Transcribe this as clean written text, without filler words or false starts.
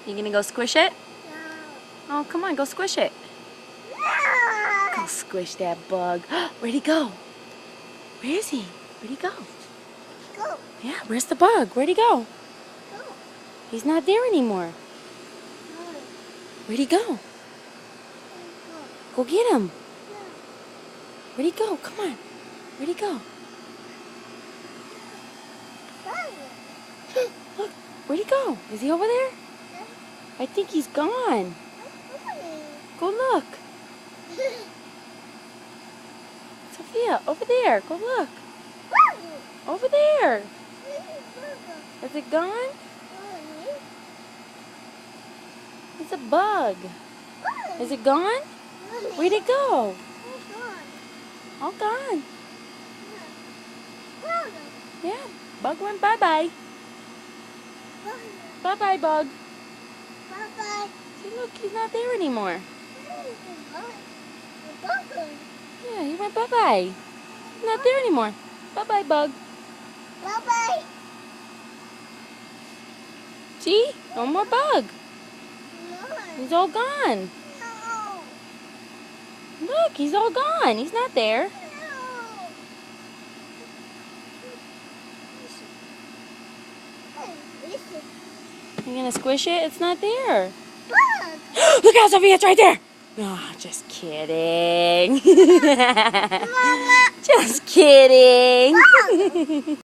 You gonna go squish it? No. Oh, come on, go squish it. No. Go squish that bug. Where'd he go? Where is he? Where'd he go? Go. Yeah, where's the bug? Where'd he go? Go. He's not there anymore. No. Where'd he go? Go. Go get him. No. Where'd he go? Come on. Where'd he go? Look, where'd he go? Is he over there? I think he's gone. Go look. Sophia, over there. Go look. Over there. Is it gone? It's a bug. Is it gone? Where'd it go? All gone. Yeah, bug went bye-bye. Bye-bye, bug. Bye-bye. See, look, he's not there anymore. Yeah, he went bye-bye. He's not there anymore. Bye-bye, bug. Bye-bye. See? No more bug. No. He's all gone. No. Look, he's all gone. He's not there. You gonna squish it? It's not there. Look out, Sophia, it's right there. Oh, just kidding. Mama. Just kidding.